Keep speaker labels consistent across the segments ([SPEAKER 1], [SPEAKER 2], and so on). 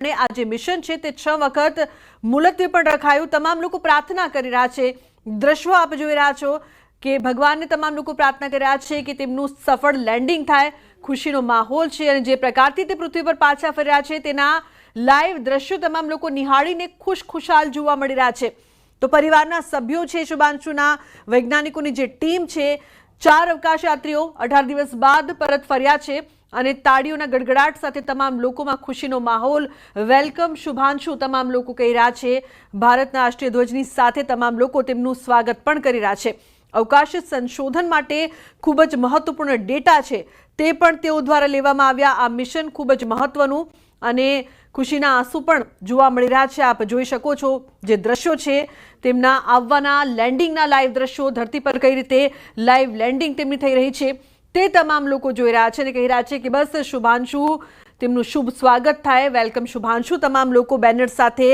[SPEAKER 1] આ જે મિશન છે તે 6 વખત મુલતવી પણ રખાયું। તમામ લોકો પ્રાર્થના કરી રહ્યા છે। દ્રશ્યો આપ જોઈ રહ્યા છો કે ભગવાનને તમામ લોકો પ્રાર્થના કરી રહ્યા છે કે તેમનું સફળ લેન્ડિંગ થાય। ખુશીનો માહોલ છે અને જે પ્રકારથી તે પૃથ્વી પર પાછા ફરી રહ્યા છે તેના લાઈવ દ્રશ્યો તમામ લોકો નિહાળીને ખુશખુશાલ જોવા મળી રહ્યા છે। તો પરિવારના સભ્યો છે, શુભાંશુના વૈજ્ઞાનિકોની જે ટીમ છે, 4 અવકાશ યાત્રીઓ 18 દિવસ બાદ પરત ફર્યા છે અને તાળીઓના ગડગડાટ સાથે તમામ લોકોમાં ખુશીનો માહોલ। વેલકમ શુભાંશુ તમામ લોકો કહી રહ્યા છે। ભારતના રાષ્ટ્રીય ધ્વજની સાથે તમામ લોકો તેમનું સ્વાગત પણ કરી રહ્યા છે। અવકાશ સંશોધન માટે ખૂબ જ મહત્વપૂર્ણ ડેટા છે તે પણ તેઓ દ્વારા લેવામાં આવ્યા। આ મિશન ખૂબ જ મહત્વનું અને ખુશીના આંસુ પણ જોવા મળી રહ્યા છે। આપ જોઈ શકો છો જે દ્રશ્યો છે તેમના આવવાના લેન્ડિંગના લાઈવ દ્રશ્યો, ધરતી પર કઈ રીતે લાઈવ લેન્ડિંગ તેમની થઈ રહી છે તે તમામ લોકો જોઈ રહ્યા છે અને કહી રહ્યા છે કે બસ શુભાંશુ તેમનું શુભ સ્વાગત થાય। વેલકમ શુભાંશુ તમામ લોકો બેનર સાથે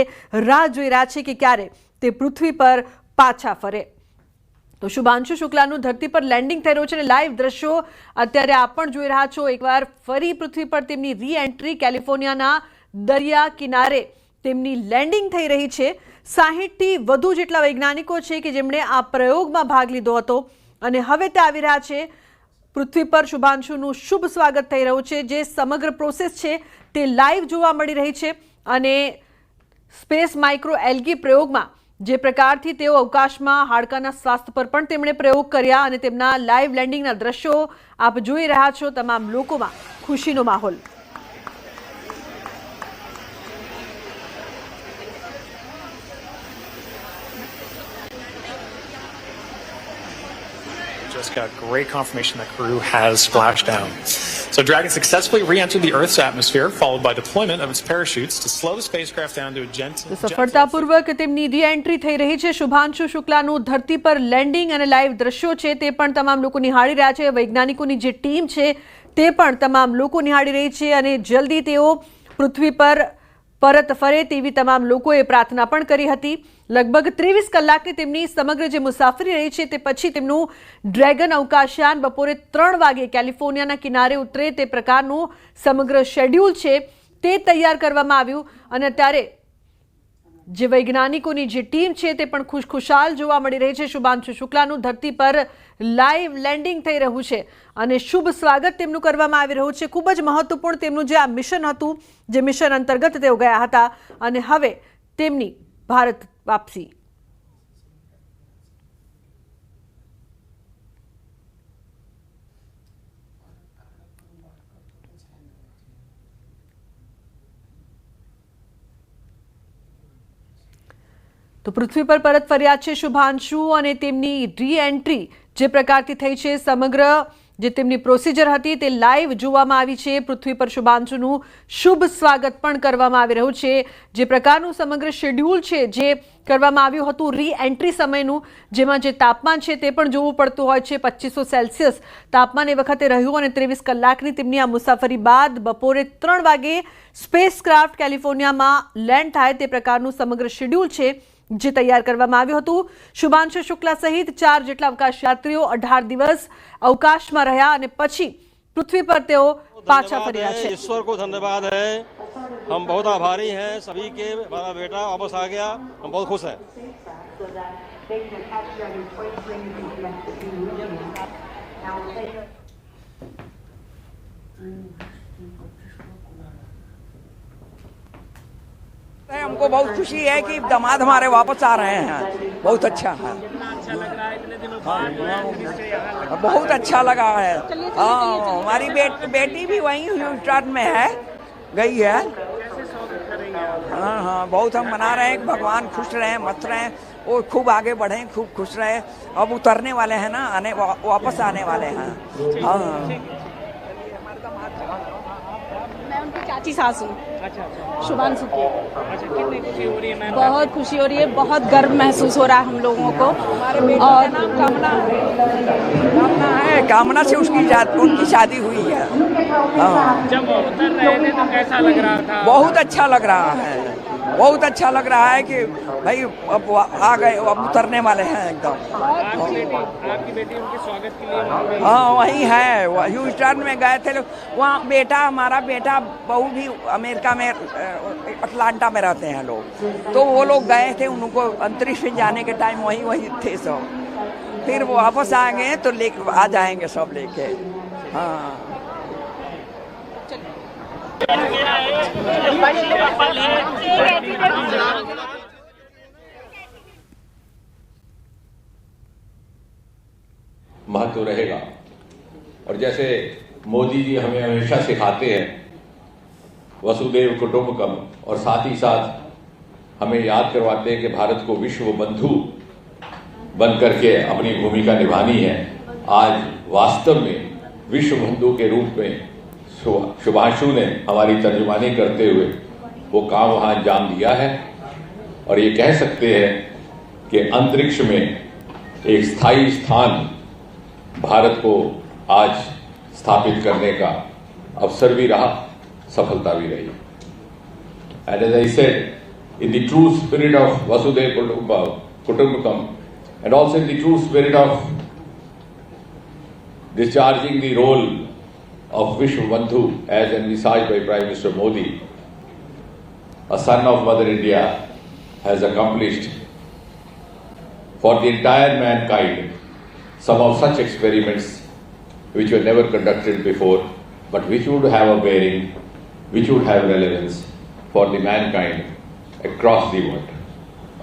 [SPEAKER 1] રાહ જોઈ રહ્યા છે કે ક્યારે તે પૃથ્વી પર પાછા ફરે। તો શુભાંશુ શુક્લાનું ધરતી પર લેન્ડિંગ થઈ રહ્યું છે અને લાઈવ દ્રશ્યો અત્યારે આપ પણ જોઈ રહ્યા છો। એકવાર ફરી પૃથ્વી પર તેમની રી એન્ટ્રી, કેલિફોર્નિયાના દરિયા કિનારે તેમની લેન્ડિંગ થઈ રહી છે। 60થી વધુ જેટલા વૈજ્ઞાનિકો છે કે જેમણે આ પ્રયોગમાં ભાગ લીધો હતો અને હવે તે આવી રહ્યા છે પૃથ્વી પર। શુભાંશુનું શુભ સ્વાગત થઈ રહ્યું છે। જે સમગ્ર પ્રોસેસ છે તે લાઈવ જોવા મળી રહી છે અને સ્પેસ માઇક્રો એલ્ગી પ્રયોગમાં જે પ્રકારથી તેઓ અવકાશમાં હાડકાના સ્વાસ્થ્ય પર પણ તેમણે પ્રયોગ કર્યા અને તેમના લાઈવ લેન્ડિંગના દ્રશ્યો આપ જોઈ રહ્યા છો। તમામ લોકોમાં ખુશીનો માહોલ।
[SPEAKER 2] Just got great confirmation that crew has splashed down. So Dragon successfully re-entered the Earth's atmosphere, followed by deployment of its parachutes to slow the spacecraft down to a gentle.
[SPEAKER 1] સફળતાપૂર્વક તેમની રી એન્ટ્રી થઈ રહી છે। શુભાંશુ શુક્લાનું ધરતી પર landing અને live દ્રશ્યો છે તે પણ તમામ લોકો નિહાળી રહ્યા છે। વૈજ્ઞાનિકોની જે ટીમ છે તે પણ તમામ લોકો નિહાળી રહી છે અને જલ્દી તેઓ પૃથ્વી પર પરત ફરે તેવી તમામ લોકોએ પ્રાર્થના પણ કરી હતી। લગભગ 23 કલાકની તેમની સમગ્ર જે મુસાફરી રહી છે તે પછી તેમનું ડ્રેગન અવકાશયાન બપોરે 3 વાગે કેલિફોર્નિયાના કિનારે ઉતરે તે પ્રકારનું સમગ્ર શેડ્યુલ છે તે તૈયાર કરવામાં આવ્યું અને અત્યારે જે વૈજ્ઞાનિકોની જે ટીમ છે તે પણ ખુશખુશાલ જોવા મળી રહી છે। શુભાંશુ શુક્લાનું ધરતી પર લાઈવ લેન્ડિંગ થઈ રહ્યું છે અને શુભ સ્વાગત તેમનું કરવામાં આવી રહ્યું છે। ખૂબ જ મહત્વપૂર્ણ તેમનું જે આ મિશન હતું, જે મિશન અંતર્ગત તેઓ ગયા હતા અને હવે તેમની ભારત વાપસી। તો પૃથ્વી પર પરત ફર્યા છે શુભાંશુ અને તેમની રી એન્ટ્રી જે પ્રકારથી થઈ છે, સમગ્ર જે તેમની પ્રોસિજર હતી તે લાઈવ જોવામાં આવી છે। પૃથ્વી પર શુભાંશુનું શુભ સ્વાગત પણ કરવામાં આવી રહ્યું છે। જે પ્રકારનું સમગ્ર શેડ્યુલ છે જે કરવામાં આવ્યું હતું રી એન્ટ્રી સમયનું, જેમાં જે તાપમાન છે તે પણ જોવું પડતું હોય છે। 2500 સેલ્સિયસ તાપમાન એ વખતે રહ્યું અને 23 કલાકની તેમની આ મુસાફરી બાદ બપોરે 3 વાગે સ્પેસ ક્રાફ્ટ કેલિફોર્નિયામાં લેન્ડ થાય તે પ્રકારનું સમગ્ર શેડ્યુલ છે જે તૈયાર કરવામાં આવ્યું હતું। શુભાંશુ શુક્લા સહિત 4 જેટલા અવકાશ યાત્રીઓ 18 દિવસ અવકાશમાં રહ્યા અને પછી પૃથ્વી પર તેઓ પાછા ફર્યા છે।
[SPEAKER 3] ईश्वर को धन्यवाद है, हम बहुत आभारी हैं सभी के। हमारा बेटा वापस आ गया, हम बहुत खुश हैं।
[SPEAKER 4] हमको बहुत खुशी है कि दामाद हमारे वापस आ रहे हैं। बहुत अच्छा है, बहुत अच्छा लगा है। हाँ, हमारी बेटी भी वहीं ह्यूस्टन में है, गई है। हाँ हाँ, बहुत हम मना रहे हैं कि भगवान खुश रहें, मस्त रहें और खूब आगे बढ़ें, खूब खुश रहें। अब उतरने वाले हैं ना, वापस आने वाले हैं। हाँ,
[SPEAKER 5] मैं उनकी चाची सास हूँ।
[SPEAKER 6] अच्छा
[SPEAKER 5] शुभांशु की।
[SPEAKER 6] अच्छा, कितनी खुशी हो रही है मैम?
[SPEAKER 5] बहुत खुशी हो रही है, बहुत गर्व महसूस हो रहा है हम लोगों को। और
[SPEAKER 4] कामना से उनकी शादी हुई है। हाँ,
[SPEAKER 6] जब उतर रहे थे तो कैसा लग रहा था?
[SPEAKER 4] बहुत अच्छा लग रहा है। बहुत अच्छा लग रहा है कि भाई अब आ गए, अब उतरने वाले हैं एकदम।
[SPEAKER 6] आपकी बेटी उनके स्वागत के लिए वहाँ पे
[SPEAKER 4] हाँ वहीं है, ह्यूस्टन में गए थे लोग। वहाँ बेटा, हमारा बेटा बहू भी अमेरिका में अटलांटा में रहते हैं लोग, तो वो लोग गए थे, उनको अंतरिक्ष में जाने के टाइम वहीं थे सब। फिर वो वापस आ गए तो ले आ जाएंगे सब लेके। हाँ
[SPEAKER 7] महत्व रहेगा। और जैसे मोदी जी हमें हमेशा सिखाते हैं वसुदेव कुटुंबकम, और साथ ही साथ हमें याद करवाते हैं कि भारत को विश्व बंधु बन करके अपनी भूमिका निभानी है। आज वास्तव में विश्व बंधु के रूप में सुभाषु ने हमारी तर्जुमानी करते हुए वो काम वहां अंजाम दिया है। और ये कह सकते हैं कि अंतरिक्ष में एक स्थायी स्थान भारत को आज स्थापित करने का अवसर भी रहा, सफलता भी रही। And as I said, in the true spirit of Vasudhaiva Kutumbakam, and also in the true spirit of discharging the role of Vishwabandhu as envisaged by Prime Minister Modi, a son of Mother India has accomplished for the entire mankind some of such experiments which were never conducted before, but which would have a bearing, which would have relevance for the mankind across the world,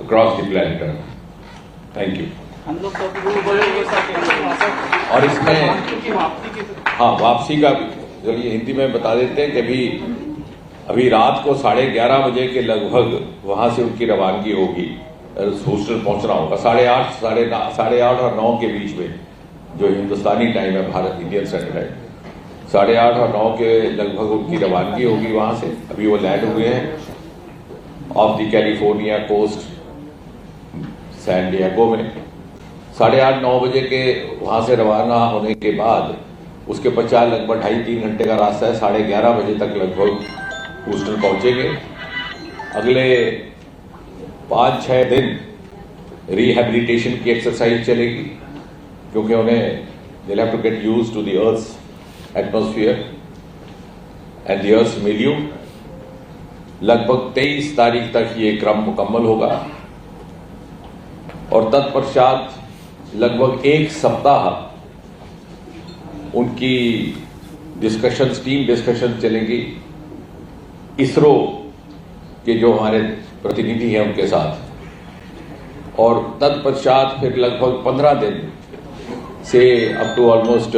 [SPEAKER 7] across the planet Earth. Thank you.
[SPEAKER 6] हम लोग तो
[SPEAKER 7] और इसमें हाँ वापसी का भी चलिए हिंदी में बता देते हैं कि अभी रात को 11:30 बजे के लगभग वहां से उनकी रवानगी होगी। हॉस्टल पहुंचना होगा 8:30 और 9 के बीच में, जो हिंदुस्तानी टाइम है, भारत इंडियन स्टैंडर्ड टाइम, 8:30 और 9 के लगभग उनकी रवानगी होगी वहां से। अभी वो लैंड हुए हैं off the California coast San Diego में। 8:30-9 बजे के वहां से रवाना होने के बाद उसके पश्चात लगभग 2.5-3 घंटे का रास्ता है। 11:30 बजे तक लगभग ह्यूस्टन पहुंचेंगे। अगले 5-6 दिन रिहैबिलिटेशन की एक्सरसाइज चलेगी, क्योंकि उन्हें they'll have to get used to the Earth's atmosphere and the Earth's milieu। लगभग 23 तारीख तक ये क्रम मुकम्मल होगा और तत्पश्चात लगभग 1 सप्ताह उनकी टीम डिस्कशन चलेंगी इसरो के जो हमारे प्रतिनिधि हैं उनके साथ, और तत्पश्चात फिर लगभग 15 दिन से अप टू ऑलमोस्ट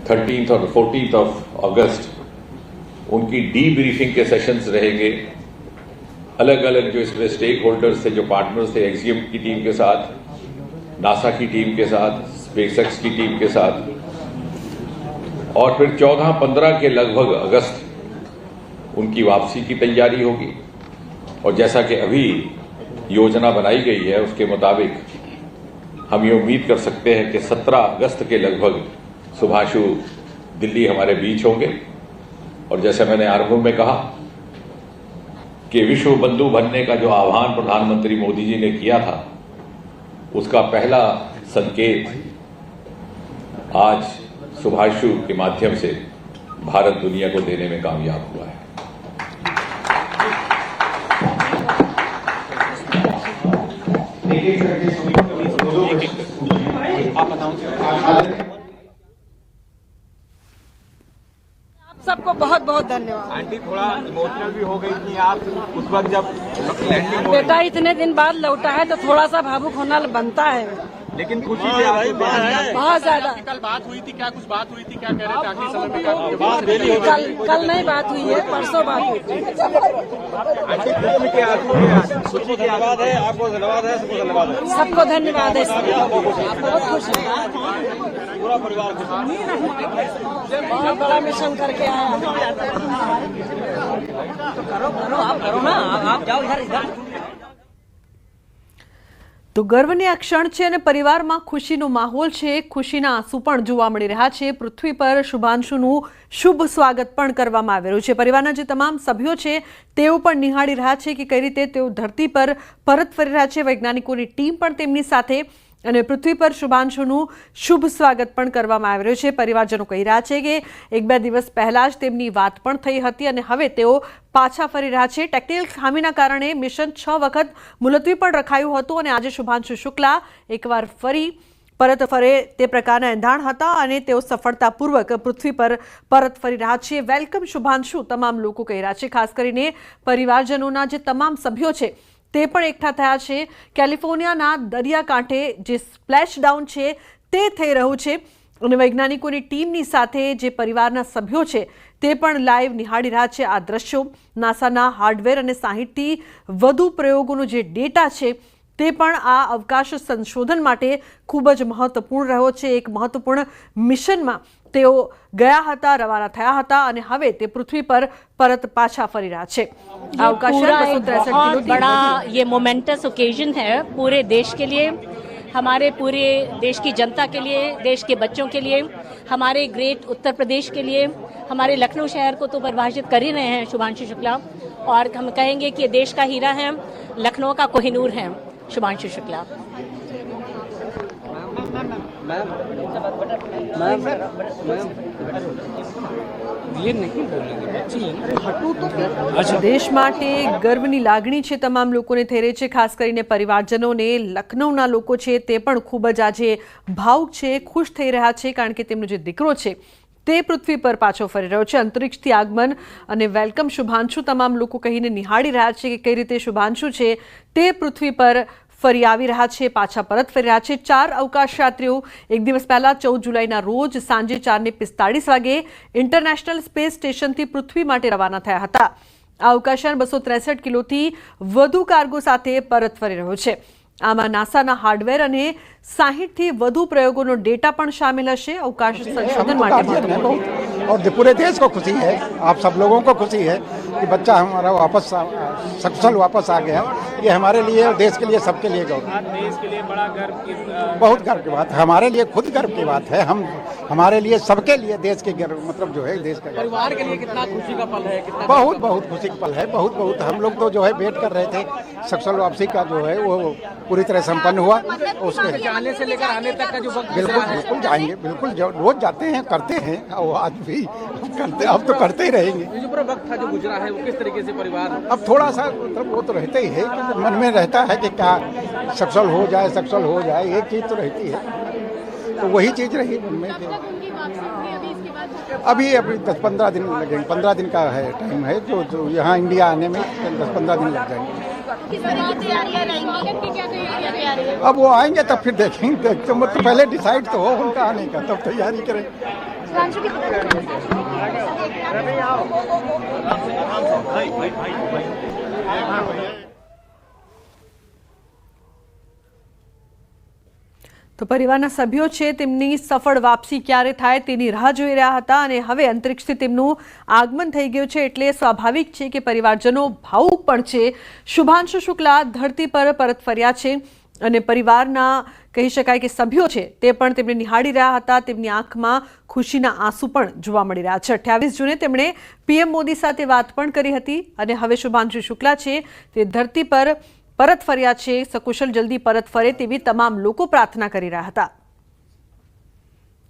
[SPEAKER 7] 13th और 14th ऑफ अगस्त उनकी डीब्रीफिंग के सेशंस रहेंगे। अलग अलग जो इसमें स्टेक होल्डर्स थे, जो पार्टनर्स थे, एक्सियम की टीम के साथ, नासा की टीम के साथ, स्पेसएक्स की टीम के साथ, और फिर 14-15 के लगभग अगस्त उनकी वापसी की तैयारी होगी। और जैसा कि अभी योजना बनाई गई है उसके मुताबिक हम ये उम्मीद कर सकते हैं कि 17 अगस्त के लगभग सुभाषु दिल्ली हमारे बीच होंगे। और जैसे मैंने आरंभ में कहा कि विश्व बंधु बनने का जो आह्वान प्रधानमंत्री मोदी जी ने किया था, उसका पहला संकेत आज सुभाषु के माध्यम से भारत दुनिया को देने में कामयाब हुआ है।
[SPEAKER 5] सबको बहुत बहुत धन्यवाद।
[SPEAKER 8] आंटी थोड़ा इमोशनल भी हो गई थी आप उस वक्त जब लैंडिंग
[SPEAKER 5] बेटा इतने दिन बाद लौटा है तो थोड़ा सा भावुक होना बनता है,
[SPEAKER 8] लेकिन खुशी से आपको
[SPEAKER 5] बहुत ज्यादा।
[SPEAKER 6] कल बात हुई थी, क्या कुछ बात हुई थी, क्या कह रहे थे आखिरी समय में?
[SPEAKER 5] कल नहीं बात हुई है, परसों बात हुई थी।
[SPEAKER 3] सबको धन्यवाद है, आपको धन्यवाद है, सबको धन्यवाद है,
[SPEAKER 5] सबको धन्यवाद है। बहुत खुश है,
[SPEAKER 3] पूरा परिवार
[SPEAKER 5] बहुत बड़ा मिशन करके आया।
[SPEAKER 1] तो તો ગર્વની આ ક્ષણ છે અને પરિવારમાં ખુશીનો માહોલ છે, ખુશીના આંસુ પણ જોવા મળી રહ્યા છે. પૃથ્વી પર શુભાંશુનું શુભ સ્વાગત પણ કરવામાં આવી રહ્યું છે. પરિવારના જે તમામ સભ્યો છે તેઓ પણ નિહાળી રહ્યા છે કે કઈ રીતે તેઓ ધરતી પર પરત ફરી રહ્યા છે. વૈજ્ઞાનિકોની ટીમ પણ તેમની સાથે અને પૃથ્વી પર શુભાંશુનું શુભ સ્વાગત પણ કરવામાં આવી રહ્યું છે. પરિવારજનો કહી રહ્યા છે કે 1-2 દિવસ પહેલા જ તેમની વાત પણ થઈ હતી અને હવે તેઓ પાછા ફરી રહ્યા છે. ટેકનિકલ ખામીના કારણે મિશન 6 વખત મુલતવી પણ રખાયું હતું અને આજે શુભાંશુ શુક્લા એકવાર ફરી પરત ફરે તે પ્રકારના એંધાણ હતા અને તેઓ સફળતાપૂર્વક પૃથ્વી પર પરત ફરી રહ્યા છે. વેલકમ શુભાંશુ, તમામ લોકો કહી રહ્યા છે. ખાસ કરીને પરિવારજનોના જે તમામ સભ્યો છે તે પણ એકઠા થયા છે. કેલિફોર્નિયાના દરિયાકાંઠે જે સ્પ્લેશ ડાઉન છે તે થઈ રહ્યું છે અને વૈજ્ઞાનિકોની ટીમની સાથે જે પરિવારના સભ્યો છે તે પણ લાઈવ નિહાળી રહ્યા છે આ દ્રશ્યો. નાસાના હાર્ડવેર અને 60થી વધુ પ્રયોગોનો જે ડેટા છે તે પણ આ અવકાશ સંશોધન માટે ખૂબ જ મહત્વપૂર્ણ રહ્યો છે. એક મહત્વપૂર્ણ મિશનમાં તેઓ ગયા હતા, રવાના થયા હતા અને હવે તે પૃથ્વી પર પરત પાછા ફરી રહ્યા છે.
[SPEAKER 9] बहुत बड़ा ये मोमेंटस ओकेजन है पूरे देश के लिए, हमारे पूरे देश की जनता के लिए, देश के बच्चों के लिए, हमारे ग्रेट उत्तर प्रदेश के लिए. हमारे लखनऊ शहर को तो परिभाषित कर ही रहे हैं शुभांशु शुक्ला और हम कहेंगे कि देश का हीरा है, लखनऊ का कोहिनूर है शुभांशु शुक्ला.
[SPEAKER 1] દેશ માટે ગર્વની લાગણી છે તમામ લોકોને થઈ રહી છે. ખાસ કરીને પરિવારજનોને લખનૌના લોકો છે તે પણ ખૂબ જ આજે ભાવુક છે, ખુશ થઈ રહ્યા છે કારણ કે તેમનો જે દીકરો છે તે પૃથ્વી પર પાછો ફરી રહ્યો છે. અંતરિક્ષથી આગમન અને વેલકમ શુભાંશુ તમામ લોકો કહીને નિહાળી રહ્યા છે કે કઈ રીતે શુભાંશુ છે તે પૃથ્વી પર ફરી આવી રહ્યા છે, પાછા પરત ફરી રહ્યા છે. 4 અવકાશ યાત્રીઓ એક દિવસ પહેલા 14 જુલાઈના રોજ સાંજે 4:45 વાગે ઇન્ટરનેશનલ સ્પેસ સ્ટેશનથી પૃથ્વી માટે રવાના થયા હતા. આ અવકાશયાન 263 કિલોથી વધુ કાર્ગો સાથે પરત ફરી રહ્યો છે. આમાં નાસાના હાર્ડવેર અને 60થી વધુ પ્રયોગોનો ડેટા પણ શામિલ હશે. અવકાશ સંશોધન માટે
[SPEAKER 10] और पूरे देश को खुशी है, आप सब लोगों को खुशी है कि बच्चा हमारा वापस सकुशल वापस आ गया. ये हमारे लिए और देश के लिए सबके लिए गौरव,
[SPEAKER 6] देश के लिए बड़ा गर्व की
[SPEAKER 10] बहुत गर्व की बात है. हमारे लिए खुद गर्व की बात है, हम हमारे लिए सबके लिए देश के गर्व मतलब जो है देश का
[SPEAKER 6] परिवार के लिए कितना खुशी का पल है, कितना
[SPEAKER 10] बहुत बहुत खुशी का पल है. बहुत हम लोग तो जो है वेट कर रहे थे. सकुशल वापसी का जो है वो पूरी तरह संपन्न हुआ. उसके
[SPEAKER 6] जाने से लेकर आने तक का जो वक्त
[SPEAKER 10] बिल्कुल जाएंगे, बिल्कुल रोज जाते हैं, करते हैं और आज भी करते, अब तो करते ही रहेंगे.
[SPEAKER 6] जो पूरा वक्त था जो गुजरा है वो किस तरीके से परिवार
[SPEAKER 10] अब थोड़ा सा मतलब वो तो रहता ही है, मन में रहता है कि क्या सकुशल हो जाए, एक चीज तो रहती है. तो वही चीज रही मन में. अभी 10-15 दिन लगेंगे, 15 दिन का है टाइम है जो यहाँ इंडिया आने में 10-15 दिन लग जाएंगे. अब वो आएंगे तब फिर देखेंगे, तो मतलब पहले डिसाइड तो हो उनका आने का, तब तैयारी करें.
[SPEAKER 1] તો પરિવારના સભ્યો છે તેમની સફળ વાપસી ક્યારે થાય તેની રાહ જોઈ રહ્યા હતા અને હવે અંતરિક્ષથી તેમનું આગમન થઈ ગયું છે એટલે સ્વાભાવિક છે કે પરિવારજનો ભાવુક પણ છે. શુભાંશુ શુક્લા ધરતી પર પરત ફર્યા છે અને પરિવારના કહી શકાય કે સભ્યો છે તે પણ તેમને નિહાળી રહ્યા હતા. તેમની આંખમાં ખુશીના આંસુ પણ જોવા મળી રહ્યા છે. 28 જૂને તેમણે પીએમ મોદી સાથે વાત પણ કરી હતી અને હવે શુભાંશુ શુક્લા છે તે ધરતી પર પરત ફર્યા છે. સકુશલ જલ્દી પરત ફરે તેવી તમામ લોકો પ્રાર્થના કરી રહ્યા હતા.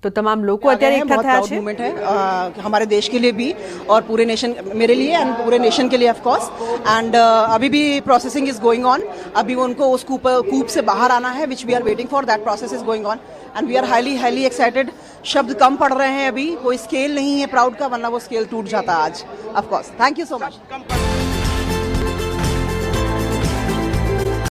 [SPEAKER 1] तो तमाम लोग અત્યારે એકઠા થયા છે.
[SPEAKER 11] मूवमेंट है हमारे देश के लिए भी और पूरे नेशन, मेरे लिए एंड पूरे नेशन के लिए ऑफ कोर्स. एंड अभी भी प्रोसेसिंग इज गोइंग ऑन. अभी उनको उस कूप से बाहर आना है, which we are waiting for. That process is going on and we are highly excited. शब्द कम पड़ रहे हैं, अभी कोई स्केल नहीं है प्राउड का, वरना वो स्केल टूट जाता आज of course. Thank you so much.